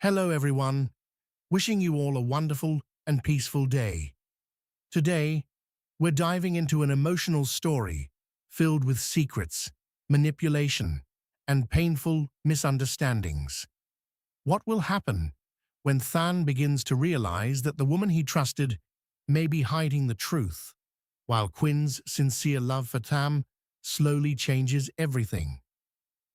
Hello everyone, wishing you all a wonderful and peaceful day. Today, we're diving into an emotional story filled with secrets, manipulation, and painful misunderstandings. What will happen when Than begins to realize that the woman he trusted may be hiding the truth, while Quinn's sincere love for Tham slowly changes everything?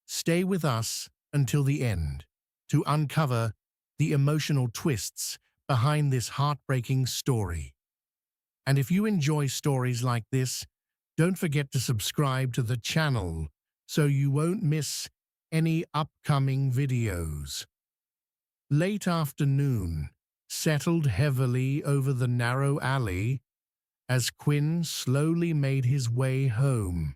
Stay with us until the end to uncover the emotional twists behind this heartbreaking story. And if you enjoy stories like this, don't forget to subscribe to the channel so you won't miss any upcoming videos. Late afternoon settled heavily over the narrow alley as Quynh slowly made his way home,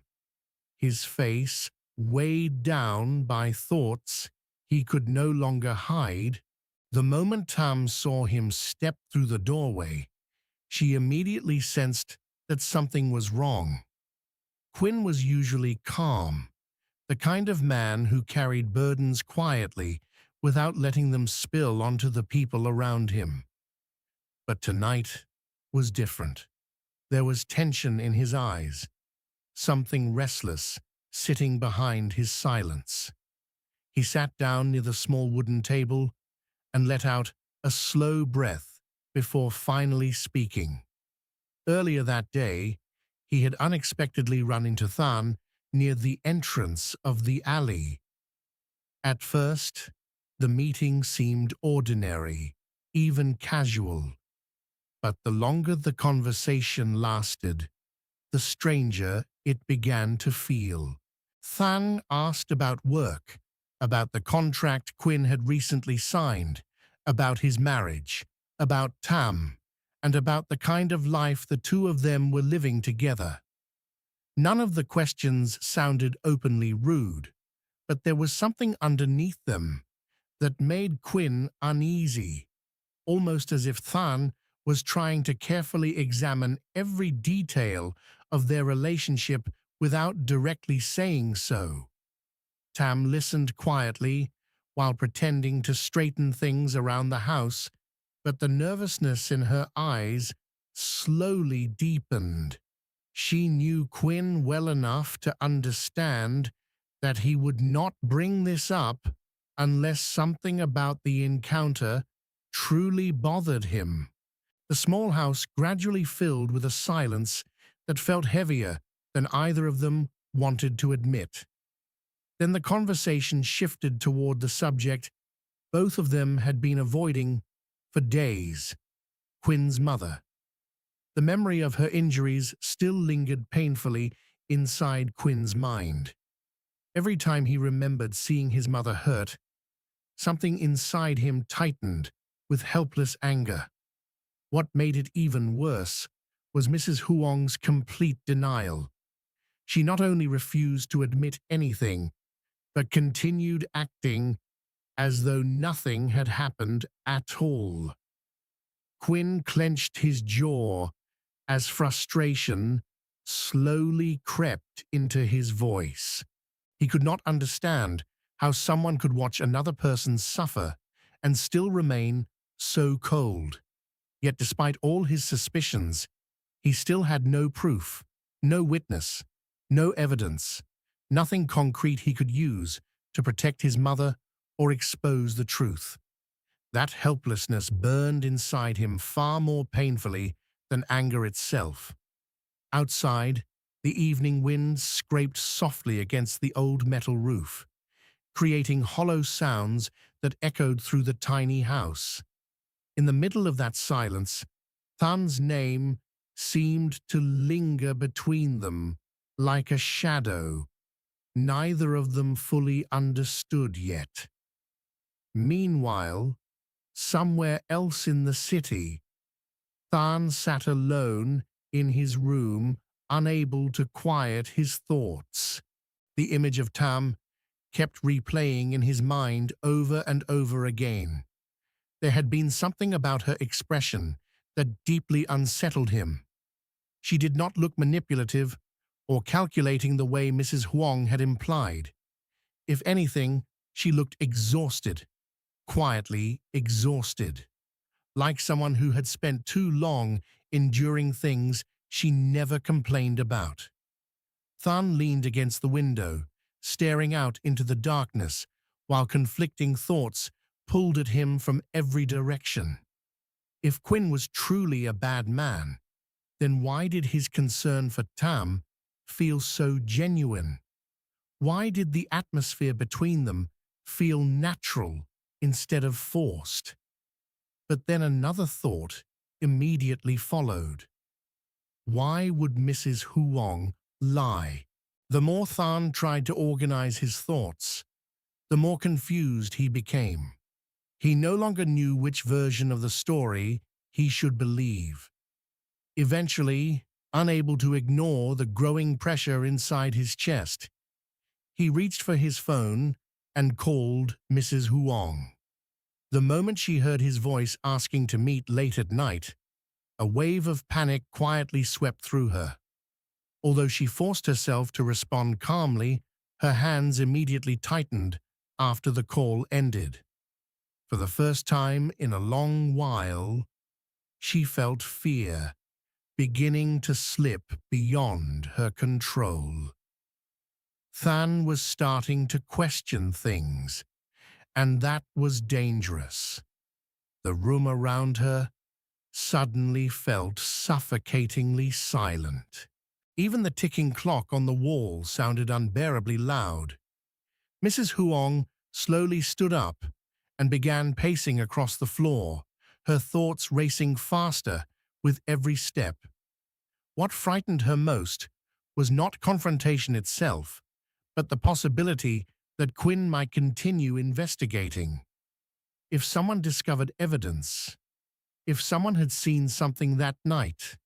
his face weighed down by thoughts he could no longer hide. The moment Tham saw him step through the doorway, she immediately sensed that something was wrong. Quynh was usually calm, the kind of man who carried burdens quietly without letting them spill onto the people around him. But tonight was different. There was tension in his eyes, something restless sitting behind his silence. He sat down near the small wooden table and let out a slow breath before finally speaking. Earlier that day, he had unexpectedly run into Than near the entrance of the alley. At first, the meeting seemed ordinary, even casual. But the longer the conversation lasted, the stranger it began to feel. Than asked about work, about the contract Quynh had recently signed, about his marriage, about Tham, and about the kind of life the two of them were living together. None of the questions sounded openly rude, but there was something underneath them that made Quynh uneasy, almost as if Than was trying to carefully examine every detail of their relationship without directly saying so. Tham listened quietly while pretending to straighten things around the house, but the nervousness in her eyes slowly deepened. She knew Quynh well enough to understand that he would not bring this up unless something about the encounter truly bothered him. The small house gradually filled with a silence that felt heavier than either of them wanted to admit. Then the conversation shifted toward the subject both of them had been avoiding for days: Quynh's mother. The memory of her injuries still lingered painfully inside Quynh's mind. Every time he remembered seeing his mother hurt, something inside him tightened with helpless anger. What made it even worse was Mrs. Huong's complete denial. She not only refused to admit anything, but continued acting as though nothing had happened at all. Quynh clenched his jaw as frustration slowly crept into his voice. He could not understand how someone could watch another person suffer and still remain so cold. Yet despite all his suspicions, he still had no proof, no witness, no evidence, nothing concrete he could use to protect his mother or expose the truth. That helplessness burned inside him far more painfully than anger itself. Outside, the evening wind scraped softly against the old metal roof, creating hollow sounds that echoed through the tiny house. In the middle of that silence, Than's name seemed to linger between them like a shadow. Neither of them fully understood yet. Meanwhile, somewhere else in the city, Than sat alone in his room, unable to quiet his thoughts. The image of Tham kept replaying in his mind over and over again. There had been something about her expression that deeply unsettled him. She did not look manipulative or calculating the way Mrs. Huong had implied. If anything, she looked exhausted, quietly exhausted, like someone who had spent too long enduring things she never complained about. Than leaned against the window, staring out into the darkness, while conflicting thoughts pulled at him from every direction. If Quynh was truly a bad man, then why did his concern for Tham feel so genuine? Why did the atmosphere between them feel natural instead of forced? But then another thought immediately followed. Why would Mrs. Huong lie? The more Than tried to organize his thoughts, the more confused he became. He no longer knew which version of the story he should believe. Eventually, unable to ignore the growing pressure inside his chest, he reached for his phone and called Mrs. Huong. The moment she heard his voice asking to meet late at night, a wave of panic quietly swept through her. Although she forced herself to respond calmly, her hands immediately tightened after the call ended. For the first time in a long while, she felt fear beginning to slip beyond her control. Than was starting to question things, and that was dangerous. The room around her suddenly felt suffocatingly silent. Even the ticking clock on the wall sounded unbearably loud. Mrs. Huong slowly stood up and began pacing across the floor, her thoughts racing faster with every step. What frightened her most was not confrontation itself, but the possibility that Quynh might continue investigating. If someone discovered evidence, if someone had seen something that night,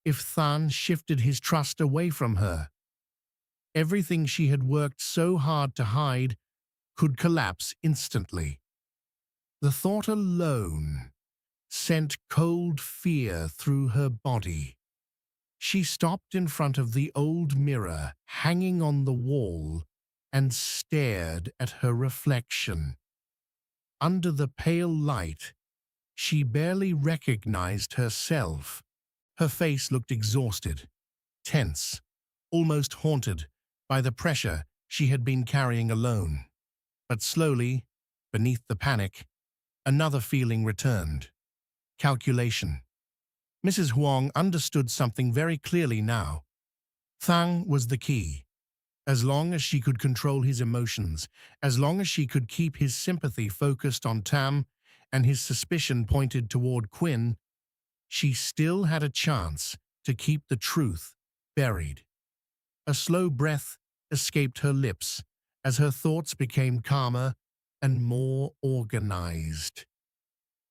if Than shifted his trust away from her, everything she had worked so hard to hide could collapse instantly. The thought alone sent cold fear through her body. She stopped in front of the old mirror hanging on the wall and stared at her reflection. Under the pale light, she barely recognized herself. Her face looked exhausted, tense, almost haunted by the pressure she had been carrying alone. But slowly, beneath the panic, another feeling returned. Calculation. Mrs. Huang understood something very clearly now. Thang was the key. As long as she could control his emotions, as long as she could keep his sympathy focused on Tham and his suspicion pointed toward Quynh, she still had a chance to keep the truth buried. A slow breath escaped her lips as her thoughts became calmer and more organized.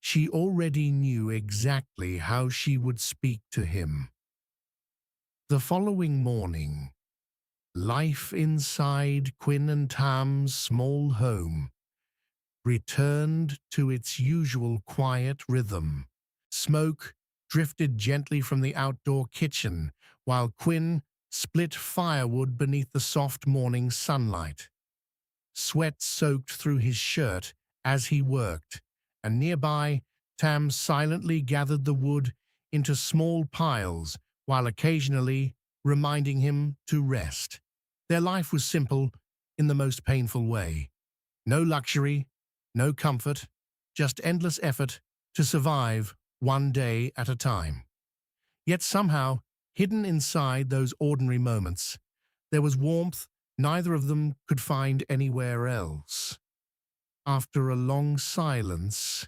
She already knew exactly how she would speak to him. The following morning, life inside Quynh and Tham's small home returned to its usual quiet rhythm. Smoke drifted gently from the outdoor kitchen, while Quynh split firewood beneath the soft morning sunlight. Sweat soaked through his shirt as he worked, and nearby, Tham silently gathered the wood into small piles while occasionally reminding him to rest. Their life was simple in the most painful way. No luxury, no comfort, just endless effort to survive one day at a time. Yet somehow, hidden inside those ordinary moments, there was warmth neither of them could find anywhere else. After a long silence,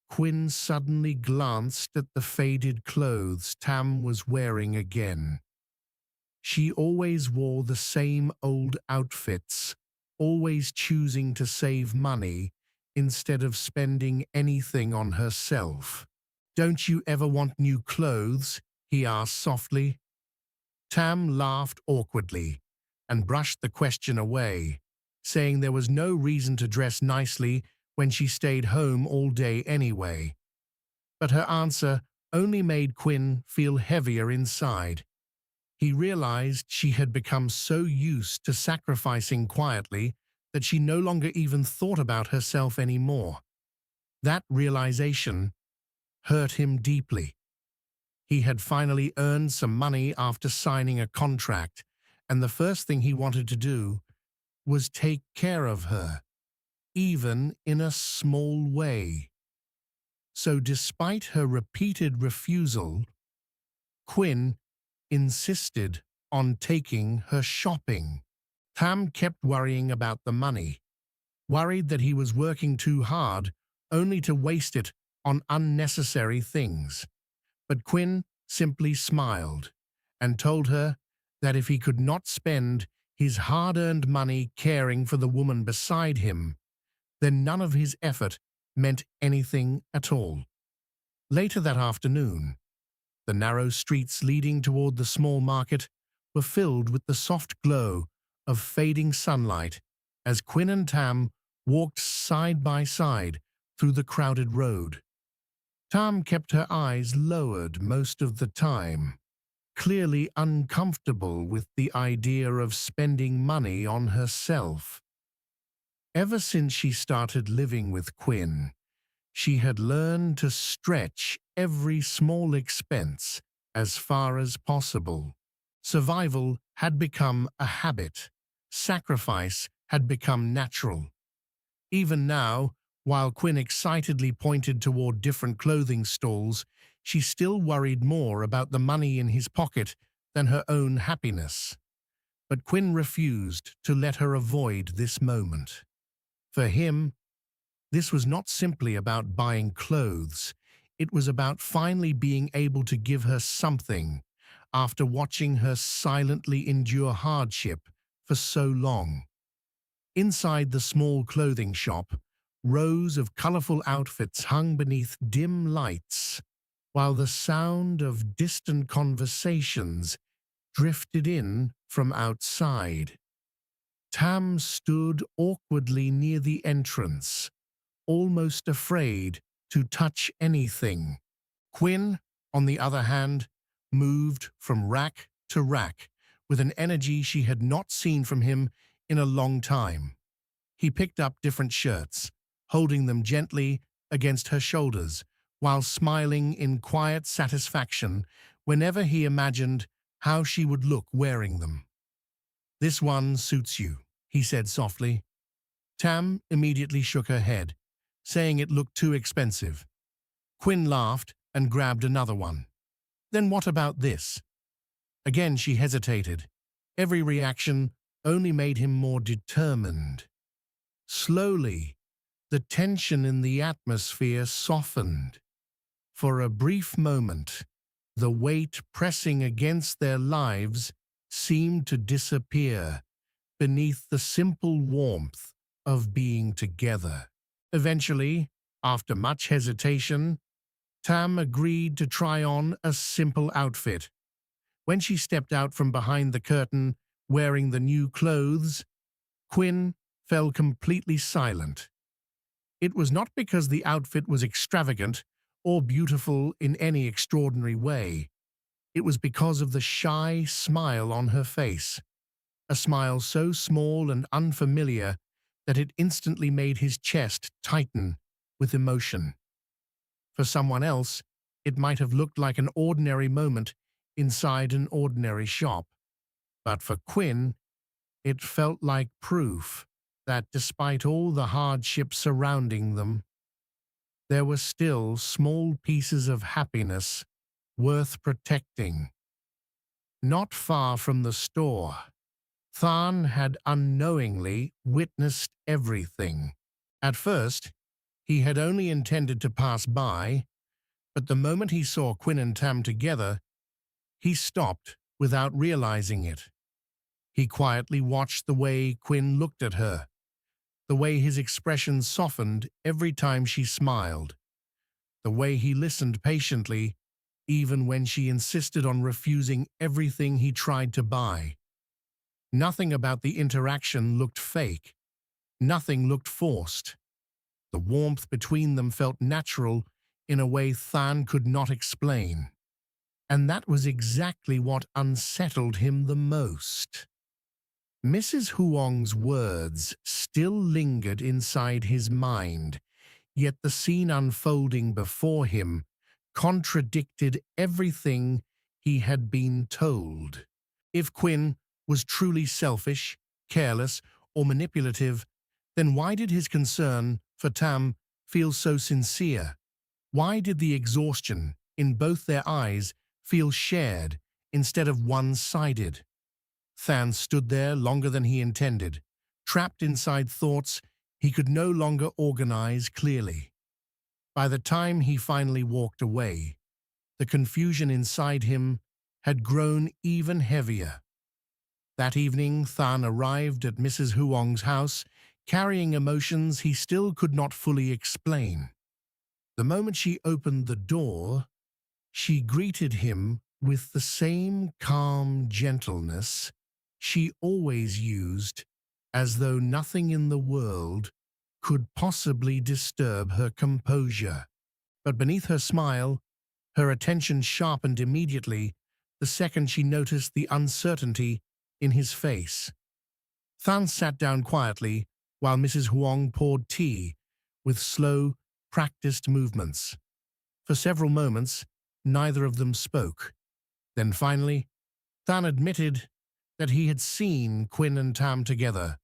Quynh suddenly glanced at the faded clothes Tham was wearing again. She always wore the same old outfits, always choosing to save money instead of spending anything on herself. "Don't you ever want new clothes?" he asked softly. Tham laughed awkwardly and brushed the question away, saying there was no reason to dress nicely when she stayed home all day anyway. But her answer only made Quynh feel heavier inside. He realized she had become so used to sacrificing quietly that she no longer even thought about herself anymore. That realization hurt him deeply. He had finally earned some money after signing a contract, and the first thing he wanted to do was take care of her, even in a small way. So despite her repeated refusal, Quynh insisted on taking her shopping. Tham kept worrying about the money, worried that he was working too hard only to waste it on unnecessary things. But Quynh simply smiled and told her that if he could not spend his hard-earned money caring for the woman beside him, then none of his effort meant anything at all. Later that afternoon, the narrow streets leading toward the small market were filled with the soft glow of fading sunlight as Quynh and Tham walked side by side through the crowded road. Tham kept her eyes lowered most of the time, clearly uncomfortable with the idea of spending money on herself. Ever since she started living with Quynh, she had learned to stretch every small expense as far as possible. Survival had become a habit. Sacrifice had become natural. Even now, while Quynh excitedly pointed toward different clothing stalls, she still worried more about the money in his pocket than her own happiness. But Quynh refused to let her avoid this moment. For him, this was not simply about buying clothes. It was about finally being able to give her something after watching her silently endure hardship for so long. Inside the small clothing shop, rows of colorful outfits hung beneath dim lights, while the sound of distant conversations drifted in from outside. Tham stood awkwardly near the entrance, almost afraid to touch anything. Quynh, on the other hand, moved from rack to rack with an energy she had not seen from him in a long time. He picked up different shirts, holding them gently against her shoulders, while smiling in quiet satisfaction whenever he imagined how she would look wearing them. "This one suits you," he said softly. Tham immediately shook her head, saying it looked too expensive. Quynh laughed and grabbed another one. "Then what about this?" Again she hesitated. Every reaction only made him more determined. Slowly, the tension in the atmosphere softened. For a brief moment, the weight pressing against their lives seemed to disappear beneath the simple warmth of being together. Eventually, after much hesitation, Tham agreed to try on a simple outfit. When she stepped out from behind the curtain wearing the new clothes, Quynh fell completely silent. It was not because the outfit was extravagant or beautiful in any extraordinary way. It was because of the shy smile on her face, a smile so small and unfamiliar that it instantly made his chest tighten with emotion. For someone else, it might have looked like an ordinary moment inside an ordinary shop. But for Quynh, it felt like proof that despite all the hardships surrounding them, there were still small pieces of happiness worth protecting. Not far from the store, Than had unknowingly witnessed everything. At first, he had only intended to pass by, but the moment he saw Quynh and Tham together, he stopped without realizing it. He quietly watched the way Quynh looked at her, the way his expression softened every time she smiled, the way he listened patiently even when she insisted on refusing everything he tried to buy. Nothing about the interaction looked fake. Nothing looked forced. The warmth between them felt natural in a way Than could not explain. And that was exactly what unsettled him the most. Mrs. Huong's words still lingered inside his mind, Yet the scene unfolding before him contradicted everything he had been told. If Quynh was truly selfish, careless, or manipulative, then why did his concern for Tham feel so sincere? Why did the exhaustion in both their eyes feel shared instead of one-sided? Than stood there longer than he intended, trapped inside thoughts he could no longer organize clearly. By the time he finally walked away, the confusion inside him had grown even heavier. That evening, Than arrived at Mrs. Huong's house, carrying emotions he still could not fully explain. The moment she opened the door, she greeted him with the same calm gentleness she always used, as though nothing in the world could possibly disturb her composure. But beneath her smile, her attention sharpened immediately the second she noticed the uncertainty in his face. Than sat down quietly while Mrs. Huong poured tea with slow, practiced movements. For several moments, neither of them spoke. Then finally, Than admitted that he had seen Quynh and Tham together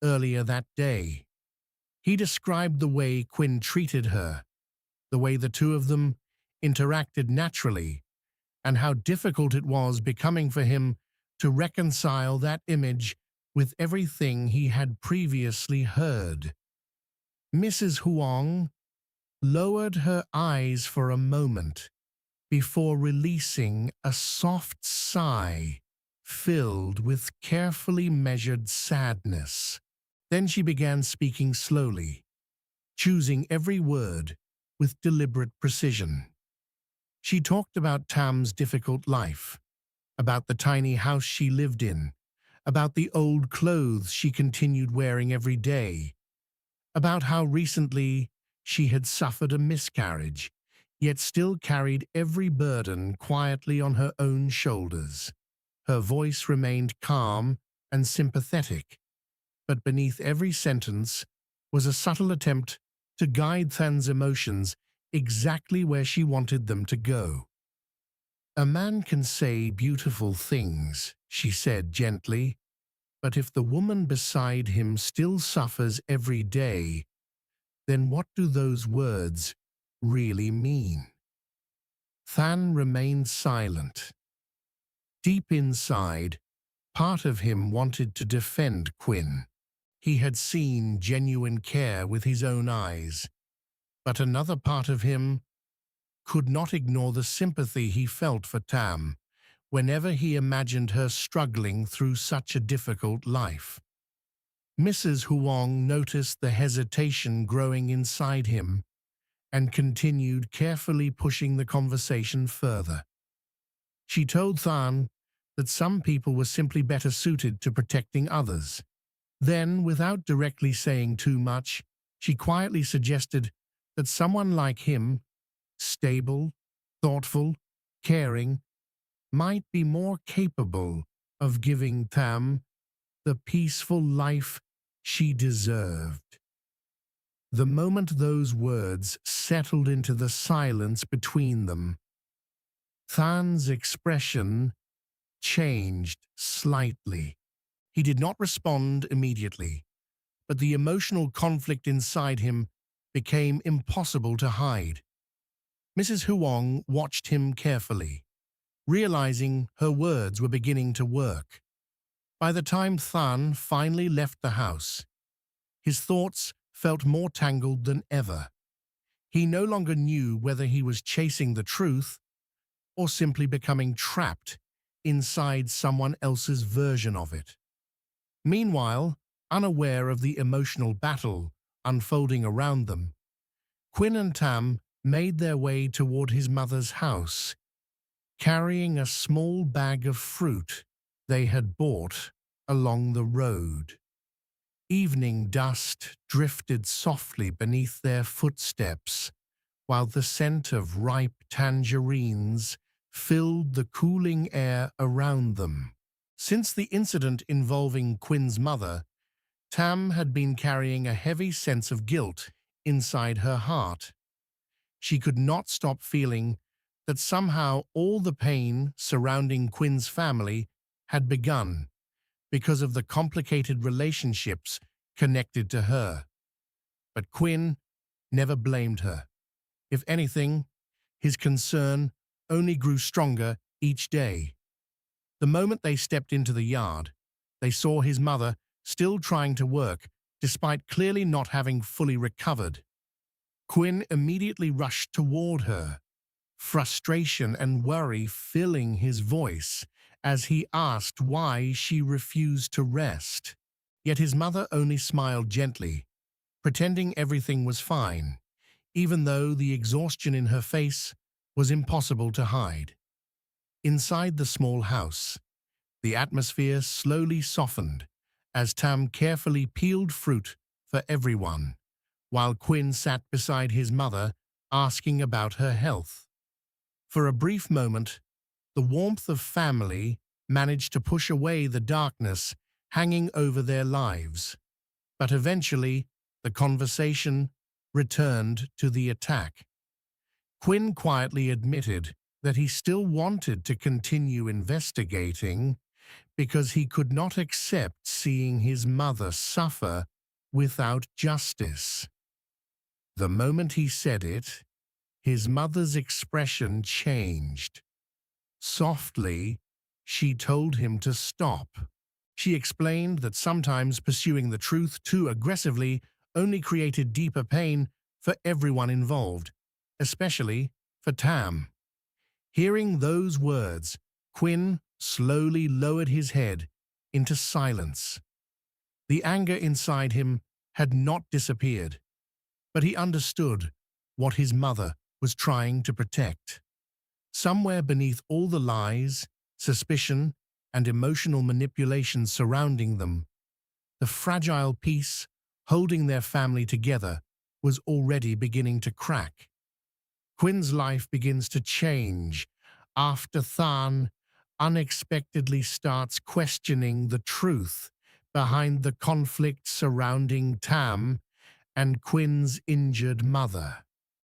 earlier that day. He described the way Quynh treated her, the way the two of them interacted naturally, and how difficult it was becoming for him to reconcile that image with everything he had previously heard. Mrs. Huong lowered her eyes for a moment before releasing a soft sigh filled with carefully measured sadness. Then she began speaking slowly, choosing every word with deliberate precision. She talked about Tham's difficult life, about the tiny house she lived in, about the old clothes she continued wearing every day, about how recently she had suffered a miscarriage, yet still carried every burden quietly on her own shoulders. Her voice remained calm and sympathetic, but beneath every sentence was a subtle attempt to guide Than's emotions exactly where she wanted them to go. "A man can say beautiful things," she said gently, "but if the woman beside him still suffers every day, then what do those words really mean?" Than remained silent. Deep inside, part of him wanted to defend Quynh. He had seen genuine care with his own eyes, but another part of him could not ignore the sympathy he felt for Tham whenever he imagined her struggling through such a difficult life. Mrs. Huong noticed the hesitation growing inside him and continued carefully pushing the conversation further. She told Than that some people were simply better suited to protecting others. Then, without directly saying too much, she quietly suggested that someone like him, stable, thoughtful, caring, might be more capable of giving Tham the peaceful life she deserved. The moment those words settled into the silence between them, Than's expression changed slightly. He did not respond immediately, but the emotional conflict inside him became impossible to hide. Mrs. Huong watched him carefully, realizing her words were beginning to work. By the time Than finally left the house, his thoughts felt more tangled than ever. He no longer knew whether he was chasing the truth or simply becoming trapped inside someone else's version of it. Meanwhile, unaware of the emotional battle unfolding around them, Quynh and Tham made their way toward his mother's house, carrying a small bag of fruit they had bought along the road. Evening dust drifted softly beneath their footsteps, while the scent of ripe tangerines filled the cooling air around them. Since the incident involving Quynh's mother, Tham had been carrying a heavy sense of guilt inside her heart. She could not stop feeling that somehow all the pain surrounding Quynn's family had begun because of the complicated relationships connected to her. But Quynh never blamed her. If anything, his concern only grew stronger each day. The moment they stepped into the yard, they saw his mother still trying to work, despite clearly not having fully recovered. Quynh immediately rushed toward her, frustration and worry filling his voice as he asked why she refused to rest. Yet his mother only smiled gently, pretending everything was fine, even though the exhaustion in her face was impossible to hide. Inside the small house, the atmosphere slowly softened as Tham carefully peeled fruit for everyone, while Quynh sat beside his mother asking about her health. For a brief moment, the warmth of family managed to push away the darkness hanging over their lives. But eventually, the conversation returned to the attack. Quynh quietly admitted that he still wanted to continue investigating because he could not accept seeing his mother suffer without justice. The moment he said it, his mother's expression changed. Softly, she told him to stop. She explained that sometimes pursuing the truth too aggressively only created deeper pain for everyone involved, especially for Tham. Hearing those words, Quynh slowly lowered his head into silence. The anger inside him had not disappeared, but he understood what his mother was trying to protect. Somewhere beneath all the lies, suspicion, and emotional manipulation surrounding them, the fragile peace holding their family together was already beginning to crack. Quynn's life begins to change after Than unexpectedly starts questioning the truth behind the conflict surrounding Tham and Quynn's injured mother.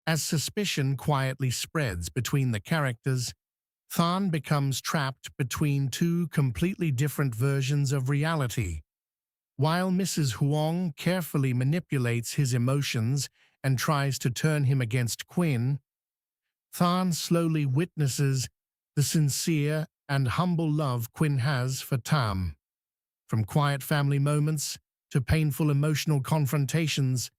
As suspicion quietly spreads between the characters, Than becomes trapped between two completely different versions of reality. While Mrs. Huong carefully manipulates his emotions and tries to turn him against Quynh, Than slowly witnesses the sincere and humble love Quynh has for Tham. From quiet family moments to painful emotional confrontations,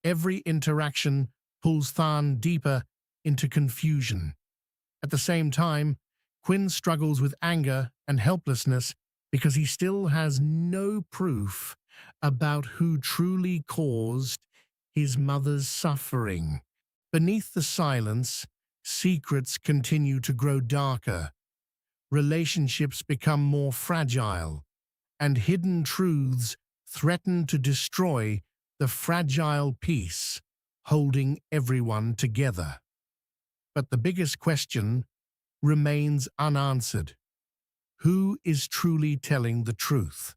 every interaction pulls Than deeper into confusion. At the same time, Quynh struggles with anger and helplessness because he still has no proof about who truly caused his mother's suffering. Beneath the silence, secrets continue to grow darker. Relationships become more fragile, and hidden truths threaten to destroy the fragile peace holding everyone together. But the biggest question remains unanswered. Who is truly telling the truth?